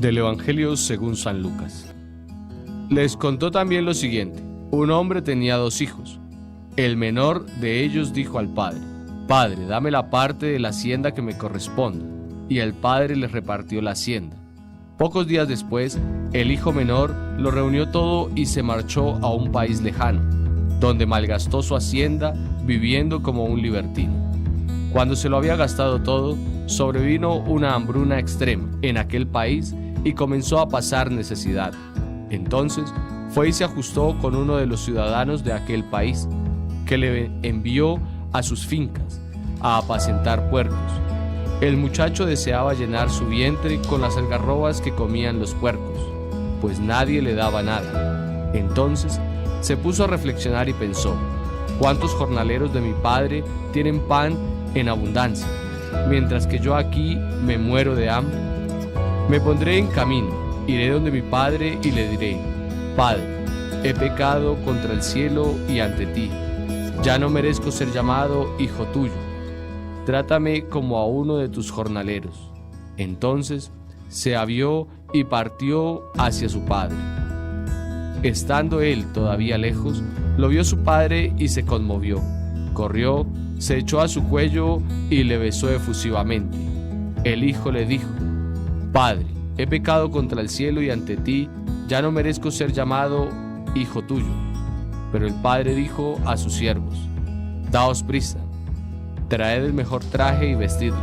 Del Evangelio según San Lucas. Les contó también lo siguiente: un hombre tenía 2 hijos. El menor de ellos dijo al padre: Padre, dame la parte de la hacienda que me corresponde. Y el padre les repartió la hacienda. Pocos días después, el hijo menor lo reunió todo y se marchó a un país lejano, donde malgastó su hacienda viviendo como un libertino. Cuando se lo había gastado todo, sobrevino una hambruna extrema en aquel país y comenzó a pasar necesidad. Entonces fue y se ajustó con uno de los ciudadanos de aquel país, que le envió a sus fincas a apacentar puercos. El muchacho deseaba llenar su vientre con las algarrobas que comían los puercos, pues nadie le daba nada. Entonces se puso a reflexionar y pensó: ¿cuántos jornaleros de mi padre tienen pan en abundancia, mientras que yo aquí me muero de hambre? Me pondré en camino, iré donde mi padre y le diré: Padre, he pecado contra el cielo y ante ti. Ya no merezco ser llamado hijo tuyo. Trátame como a uno de tus jornaleros. Entonces se avió y partió hacia su padre. Estando él todavía lejos, lo vio su padre y se conmovió. Corrió, se echó a su cuello y le besó efusivamente. El hijo le dijo: Padre, he pecado contra el cielo y ante ti, ya no merezco ser llamado hijo tuyo. Pero el padre dijo a sus siervos: Daos prisa, traed el mejor traje y vestidle,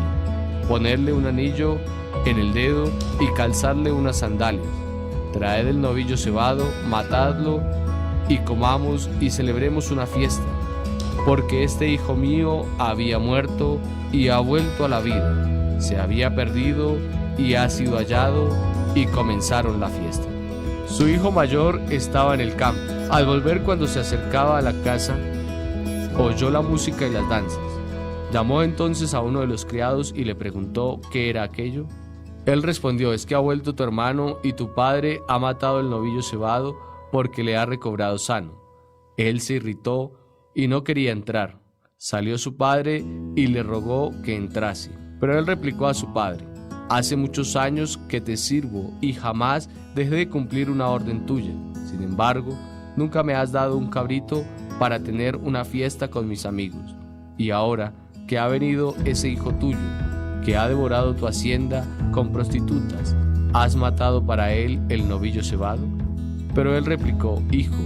ponedle un anillo en el dedo y calzadle unas sandalias. Traed el novillo cebado, matadlo y comamos y celebremos una fiesta, porque este hijo mío había muerto y ha vuelto a la vida, se había perdido y ha sido hallado, y comenzaron la fiesta. Su hijo mayor estaba en el campo. Al volver, cuando se acercaba a la casa, oyó la música y las danzas. Llamó entonces a uno de los criados y le preguntó qué era aquello. Él respondió: es que ha vuelto tu hermano y tu padre ha matado el novillo cebado porque le ha recobrado sano. Él se irritó y no quería entrar. Salió su padre y le rogó que entrase. Pero él replicó a su padre: hace muchos años que te sirvo y jamás dejé de cumplir una orden tuya. Sin embargo, nunca me has dado un cabrito para tener una fiesta con mis amigos. Y ahora que ha venido ese hijo tuyo, que ha devorado tu hacienda con prostitutas, ¿has matado para él el novillo cebado? Pero él replicó: Hijo,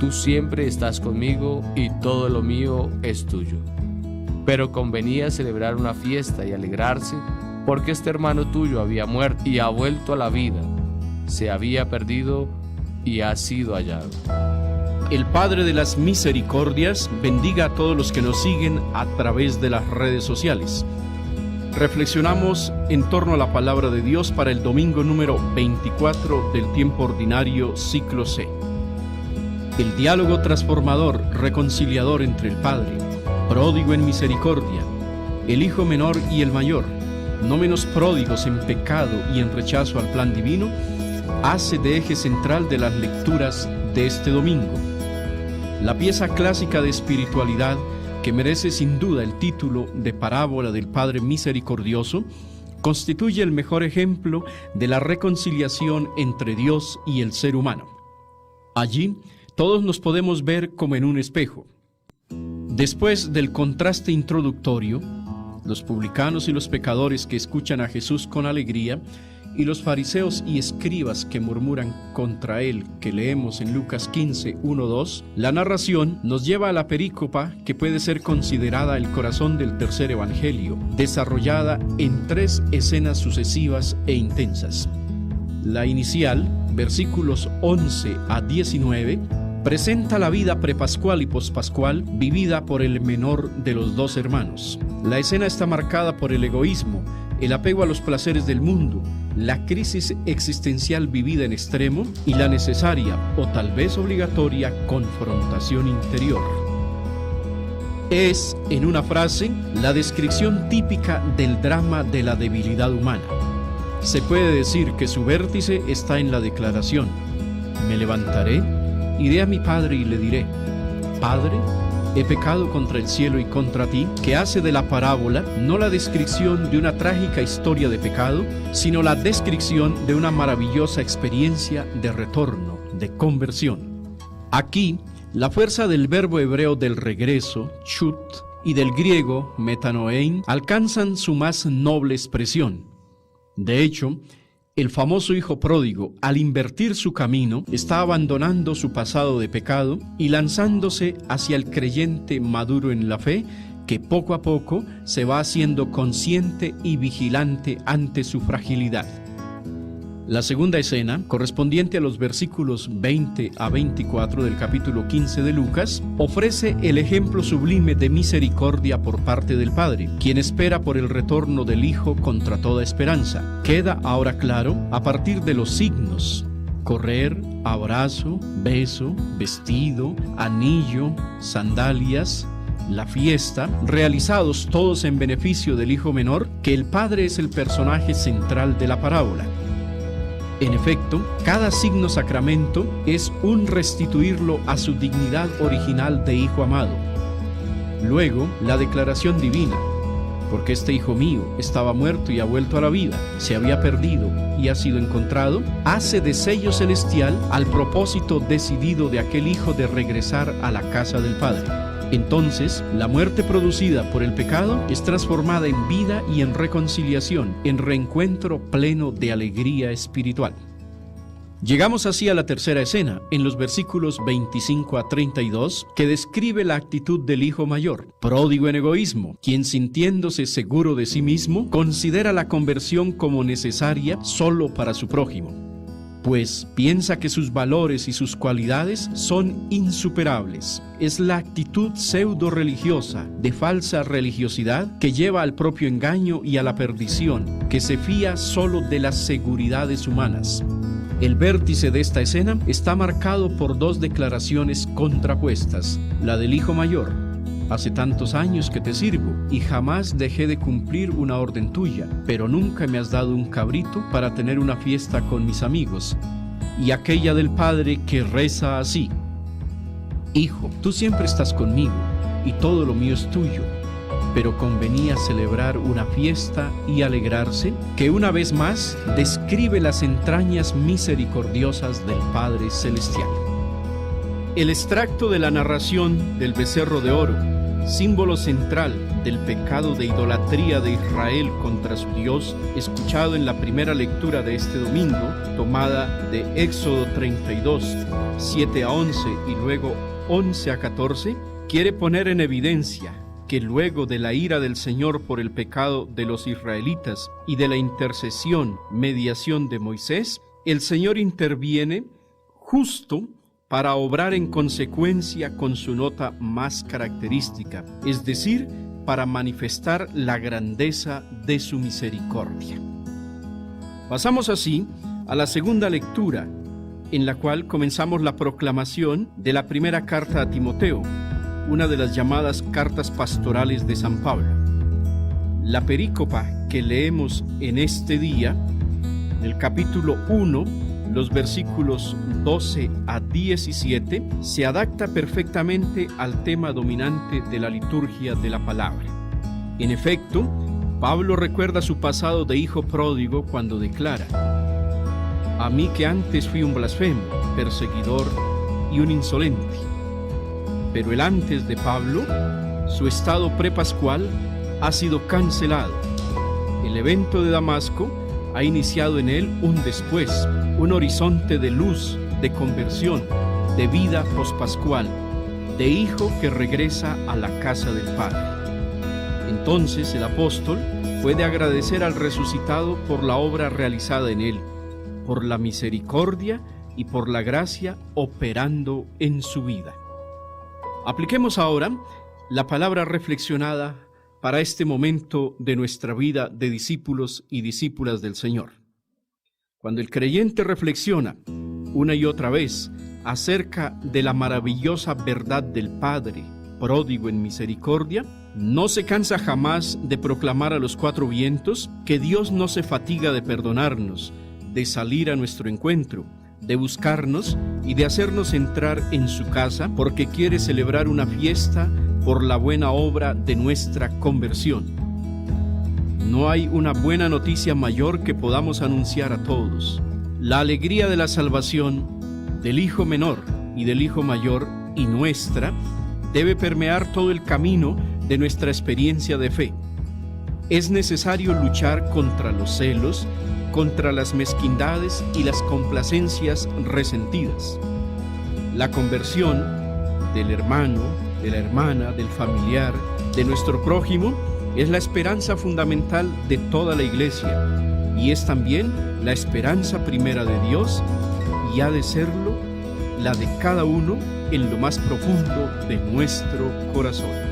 tú siempre estás conmigo y todo lo mío es tuyo. Pero convenía celebrar una fiesta y alegrarse, porque este hermano tuyo había muerto y ha vuelto a la vida, se había perdido y ha sido hallado. El Padre de las Misericordias bendiga a todos los que nos siguen a través de las redes sociales. Reflexionamos en torno a la palabra de Dios para el domingo número 24 del tiempo ordinario, ciclo C. El diálogo transformador, reconciliador entre el Padre, pródigo en misericordia, el Hijo menor y el mayor, no menos pródigos en pecado y en rechazo al plan divino, hace de eje central de las lecturas de este domingo. La pieza clásica de espiritualidad, que merece sin duda el título de Parábola del Padre Misericordioso, constituye el mejor ejemplo de la reconciliación entre Dios y el ser humano. Allí, todos nos podemos ver como en un espejo. Después del contraste introductorio, los publicanos y los pecadores que escuchan a Jesús con alegría, y los fariseos y escribas que murmuran contra él, que leemos en Lucas 15, 1-2, la narración nos lleva a la perícopa que puede ser considerada el corazón del tercer evangelio, desarrollada en 3 escenas sucesivas e intensas. La inicial, versículos 11 a 19, presenta la vida prepascual y pospascual vivida por el menor de los 2 hermanos. La escena está marcada por el egoísmo, el apego a los placeres del mundo, la crisis existencial vivida en extremo y la necesaria o tal vez obligatoria confrontación interior. Es, en una frase, la descripción típica del drama de la debilidad humana. Se puede decir que su vértice está en la declaración: me levantaré, iré a mi padre y le diré: Padre, he pecado contra el cielo y contra ti, que hace de la parábola no la descripción de una trágica historia de pecado, sino la descripción de una maravillosa experiencia de retorno, de conversión. Aquí, la fuerza del verbo hebreo del regreso, chut, y del griego, metanoein, alcanzan su más noble expresión. De hecho, el famoso hijo pródigo, al invertir su camino, está abandonando su pasado de pecado y lanzándose hacia el creyente maduro en la fe, que poco a poco se va haciendo consciente y vigilante ante su fragilidad. La segunda escena, correspondiente a los versículos 20 a 24 del capítulo 15 de Lucas, ofrece el ejemplo sublime de misericordia por parte del Padre, quien espera por el retorno del Hijo contra toda esperanza. Queda ahora claro a partir de los signos: correr, abrazo, beso, vestido, anillo, sandalias, la fiesta, realizados todos en beneficio del Hijo menor, que el Padre es el personaje central de la parábola. En efecto, cada signo sacramento es un restituirlo a su dignidad original de hijo amado. Luego, la declaración divina: porque este hijo mío estaba muerto y ha vuelto a la vida, se había perdido y ha sido encontrado, hace de sello celestial al propósito decidido de aquel hijo de regresar a la casa del Padre. Entonces, la muerte producida por el pecado es transformada en vida y en reconciliación, en reencuentro pleno de alegría espiritual. Llegamos así a la tercera escena, en los versículos 25 a 32, que describe la actitud del hijo mayor, pródigo en egoísmo, quien, sintiéndose seguro de sí mismo, considera la conversión como necesaria solo para su prójimo, pues piensa que sus valores y sus cualidades son insuperables. Es la actitud pseudo-religiosa, de falsa religiosidad, que lleva al propio engaño y a la perdición, que se fía solo de las seguridades humanas. El vértice de esta escena está marcado por dos declaraciones contrapuestas: la del hijo mayor: hace tantos años que te sirvo y jamás dejé de cumplir una orden tuya, pero nunca me has dado un cabrito para tener una fiesta con mis amigos. Y aquella del padre, que reza así: hijo, tú siempre estás conmigo y todo lo mío es tuyo, pero convenía celebrar una fiesta y alegrarse, que una vez más describe las entrañas misericordiosas del Padre Celestial. El extracto de la narración del becerro de oro, símbolo central del pecado de idolatría de Israel contra su Dios, escuchado en la primera lectura de este domingo, tomada de Éxodo 32, 7 a 11 y luego 11 a 14, quiere poner en evidencia que luego de la ira del Señor por el pecado de los israelitas y de la intercesión, mediación de Moisés, el Señor interviene justo para obrar en consecuencia con su nota más característica, es decir, para manifestar la grandeza de su misericordia. Pasamos así a la segunda lectura, en la cual comenzamos la proclamación de la primera carta a Timoteo, una de las llamadas cartas pastorales de San Pablo. La perícopa que leemos en este día, en el capítulo 1, los versículos 12 a 17, se adapta perfectamente al tema dominante de la liturgia de la palabra. En efecto, Pablo recuerda su pasado de hijo pródigo cuando declara: a mí que antes fui un blasfemo, perseguidor y un insolente. Pero el antes de Pablo, su estado prepascual, ha sido cancelado. El evento de Damasco ha iniciado en él un después, un horizonte de luz, de conversión, de vida pospascual, de hijo que regresa a la casa del Padre. Entonces el apóstol puede agradecer al resucitado por la obra realizada en él, por la misericordia y por la gracia operando en su vida. Apliquemos ahora la palabra reflexionada para este momento de nuestra vida de discípulos y discípulas del Señor. Cuando el creyente reflexiona una y otra vez acerca de la maravillosa verdad del Padre, pródigo en misericordia, no se cansa jamás de proclamar a los cuatro vientos que Dios no se fatiga de perdonarnos, de salir a nuestro encuentro, de buscarnos y de hacernos entrar en su casa porque quiere celebrar una fiesta por la buena obra de nuestra conversión. No hay una buena noticia mayor que podamos anunciar a todos. La alegría de la salvación del hijo menor y del hijo mayor y nuestra debe permear todo el camino de nuestra experiencia de fe. Es necesario luchar contra los celos, contra las mezquindades y las complacencias resentidas. La conversión del hermano, de la hermana, del familiar, de nuestro prójimo, es la esperanza fundamental de toda la Iglesia y es también la esperanza primera de Dios y ha de serlo la de cada uno en lo más profundo de nuestro corazón.